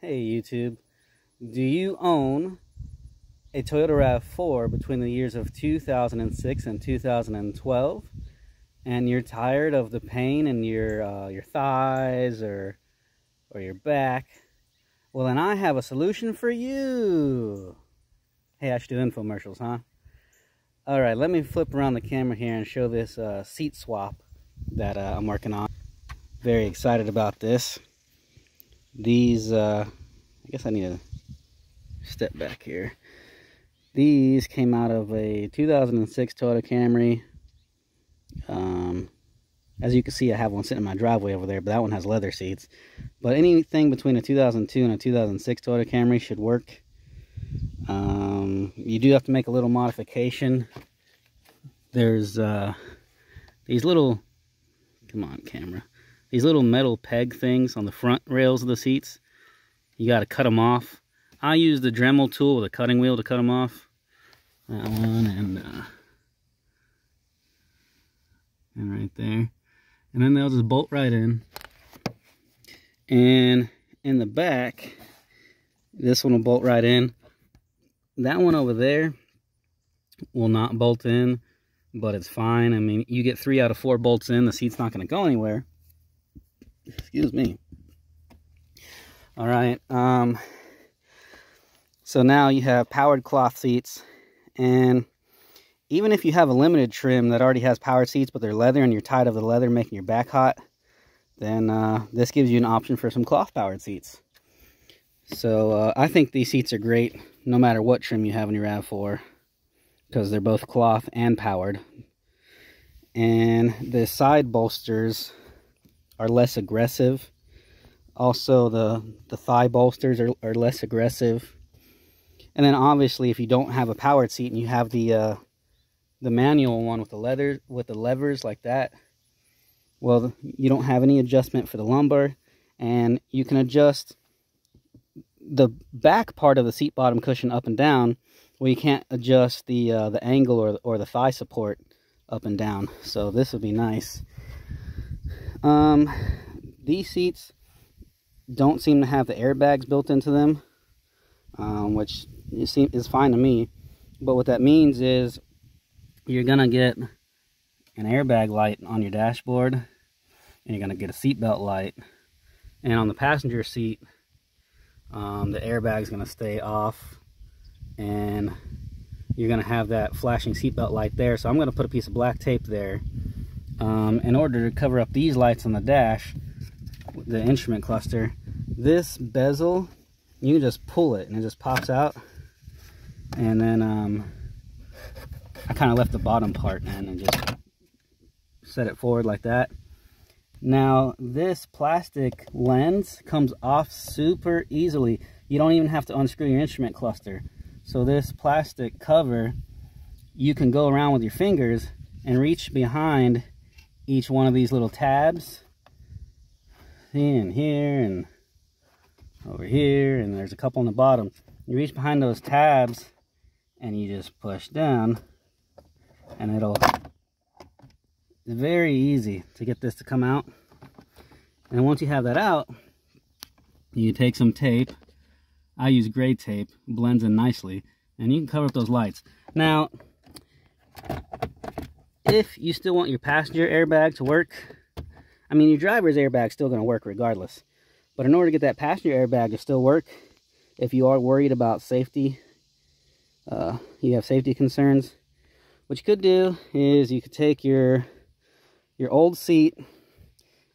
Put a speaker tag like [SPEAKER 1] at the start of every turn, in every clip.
[SPEAKER 1] Hey YouTube, do you own a Toyota Rav4 between the years of 2006 and 2012 and you're tired of the pain in your thighs or your back? Well, then I have a solution for you. Hey, I should do infomercials, huh? Alright, let me flip around the camera here and show this seat swap that I'm working on. Very excited about this. These, I guess I need to step back here. These came out of a 2006 Toyota Camry. As you can see, I have one sitting in my driveway over there, but that one has leather seats. But anything between a 2002 and a 2006 Toyota Camry should work. You do have to make a little modification. There's these little, come on camera, these little metal peg things on the front rails of the seats. You got to cut them off. I use the Dremel tool with a cutting wheel to cut them off. That one and right there. And then they'll just bolt right in. And in the back, this one will bolt right in. That one over there will not bolt in, but it's fine. I mean, you get 3 out of 4 bolts in, the seat's not going to go anywhere. Excuse me. All right. So now you have powered cloth seats, and even if you have a limited trim that already has powered seats, but they're leather and you're tired of the leather making your back hot, then this gives you an option for some cloth powered seats. So I think these seats are great no matter what trim you have in your RAV4, because they're both cloth and powered. And the side bolsters are less aggressive. Also, the thigh bolsters are less aggressive. And then obviously, if you don't have a powered seat and you have the manual one with the levers like that, well, you don't have any adjustment for the lumbar, and you can adjust the back part of the seat bottom cushion up and down. Well, you can't adjust the angle or the thigh support up and down. So this would be nice. These seats don't seem to have the airbags built into them, which is fine to me. But what that means is you're gonna get an airbag light on your dashboard, and you're gonna get a seatbelt light. And on the passenger seat, the airbag's gonna stay off, and you're gonna have that flashing seatbelt light there. So I'm gonna put a piece of black tape there in order to cover up these lights on the dash, the instrument cluster. This bezel, you can just pull it and it just pops out. And then I kind of left the bottom part in and just set it forward like that. Now this plastic lens comes off super easily. You don't even have to unscrew your instrument cluster. So this plastic cover, you can go around with your fingers and reach behind each one of these little tabs. In here and over here, and there's a couple on the bottom. You reach behind those tabs and you just push down, and it's very easy to get this to come out. And once you have that out, you take some tape. I use gray tape, blends in nicely, and you can cover up those lights. Now, if you still want your passenger airbag to work, I mean, your driver's airbag is still going to work regardless. But in order to get that passenger airbag to still work, if you are worried about safety, you have safety concerns, what you could do is you could take your old seat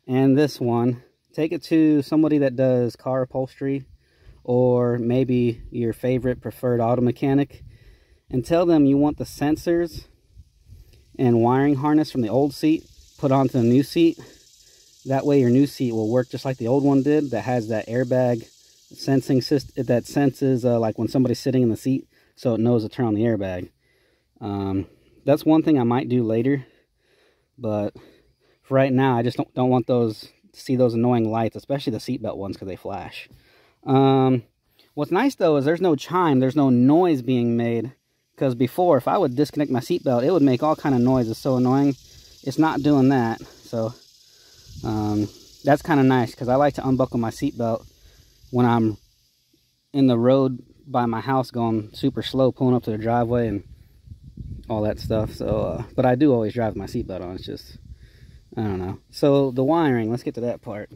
[SPEAKER 1] and this one, take it to somebody that does car upholstery, or maybe your favorite preferred auto mechanic, and tell them you want the sensors and wiring harness from the old seat put onto the new seat. That way your new seat will work just like the old one did, that has that airbag sensing system that senses like when somebody's sitting in the seat, so it knows to turn on the airbag. That's one thing I might do later, but for right now I just don't want to see those annoying lights, especially the seatbelt ones, because they flash. What's nice though is there's no chime, there's no noise being made, because before, if I would disconnect my seatbelt, it would make all kind of noise. It's so annoying. It's not doing that. So that's kind of nice, because I like to unbuckle my seatbelt when I'm in the road by my house going super slow, pulling up to the driveway and all that stuff. So but I do always drive my seatbelt on. It's just, I don't know. So the wiring, let's get to that part.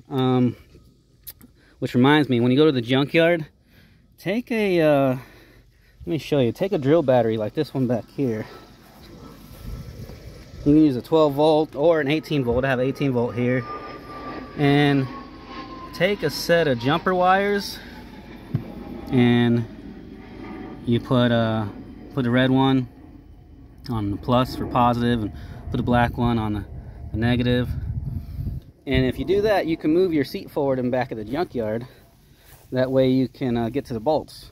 [SPEAKER 1] Which reminds me, when you go to the junkyard, take a let me show you, take a drill battery like this one back here. You can use a 12 volt or an 18 volt. I have 18 volt here. And take a set of jumper wires, and you put the red one on the plus for positive, and put the black one on the negative. And if you do that, you can move your seat forward and back of the junkyard. That way you can get to the bolts.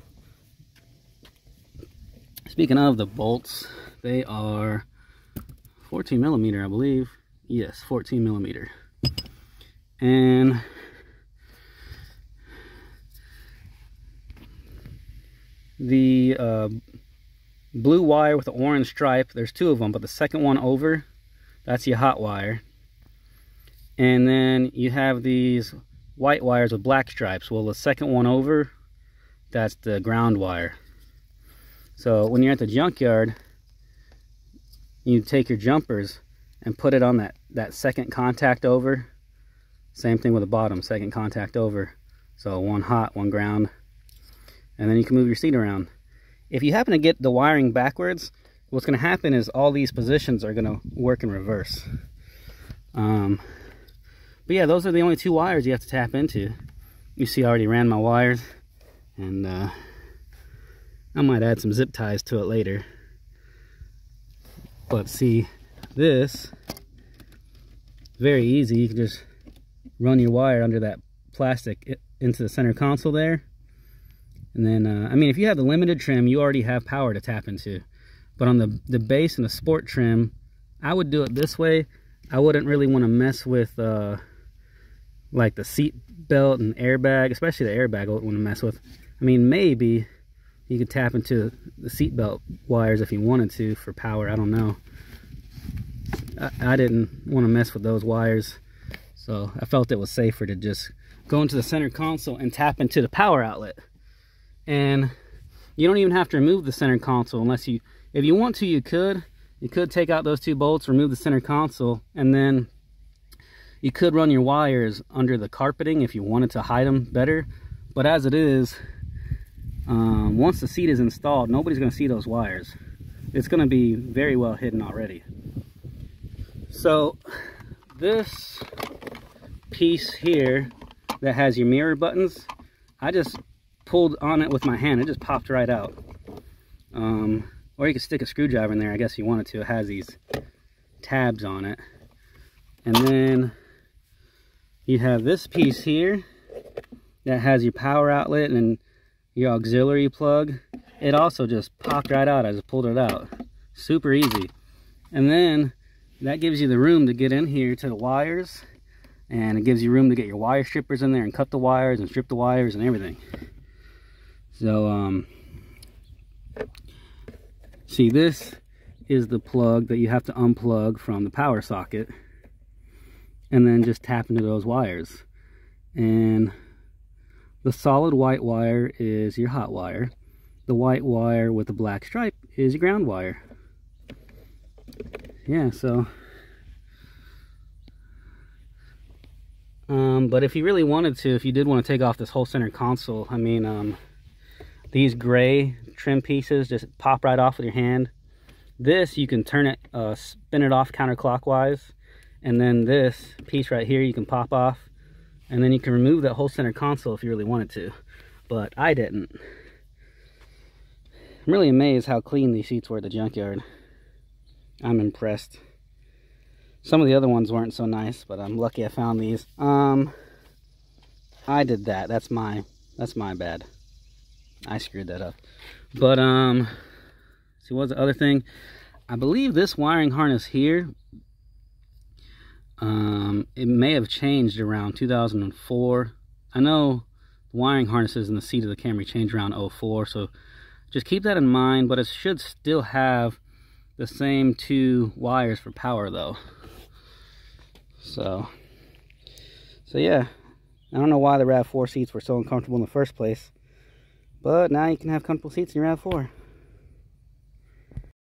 [SPEAKER 1] Speaking of the bolts, they are 14 millimeter, I believe. Yes, 14 millimeter. And the blue wire with the orange stripe, there's two of them, but the second one over, that's your hot wire. And then you have these white wires with black stripes. Well, the second one over, that's the ground wire. So when you're at the junkyard, you take your jumpers and put it on that second contact over. Same thing with the bottom, second contact over. So one hot, one ground. And then you can move your seat around. If you happen to get the wiring backwards, what's going to happen is all these positions are going to work in reverse. But yeah, those are the only two wires you have to tap into. You see, I already ran my wires, and I might add some zip ties to it later. But see, this, very easy. You can just run your wire under that plastic into the center console there. And then, I mean, if you have the limited trim, you already have power to tap into. But on the base and the sport trim, I would do it this way. I wouldn't really want to mess with like the seat belt and airbag, especially the airbag I wouldn't want to mess with. I mean, maybe you could tap into the seat belt wires if you wanted to for power. I don't know. I didn't want to mess with those wires, so I felt it was safer to just go into the center console and tap into the power outlet. And you don't even have to remove the center console unless you, if you want to, you could take out those two bolts, remove the center console, and then you could run your wires under the carpeting if you wanted to hide them better. But as it is, once the seat is installed, nobody's going to see those wires. It's going to be very well hidden already. So this piece here that has your mirror buttons, I just pulled on it with my hand. It just popped right out. Or you could stick a screwdriver in there, I guess, if you wanted to. It has these tabs on it. And then you have this piece here that has your power outlet and your auxiliary plug. It also just popped right out. I just pulled it out. Super easy. And then that gives you the room to get in here to the wires, and it gives you room to get your wire strippers in there and cut the wires and strip the wires and everything. So see, this is the plug that you have to unplug from the power socket, and then just tap into those wires. And the solid white wire is your hot wire. The white wire with the black stripe is your ground wire. Yeah, so but if you really wanted to, if you did want to take off this whole center console, I mean, these gray trim pieces just pop right off with your hand. This, you can turn it, spin it off counterclockwise, and then this piece right here you can pop off, and then you can remove that whole center console if you really wanted to. But I didn't. I'm really amazed how clean these seats were at the junkyard. I'm impressed. Some of the other ones weren't so nice, but I'm lucky I found these. I did that. That's my bad. I screwed that up. But see, what's the other thing? I believe this wiring harness here, it may have changed around 2004. I know wiring harnesses in the seat of the Camry changed around 04, so just keep that in mind. But it should still have the same two wires for power though. So yeah, I don't know why the Rav4 seats were so uncomfortable in the first place. But now you can have comfortable seats in your RAV4.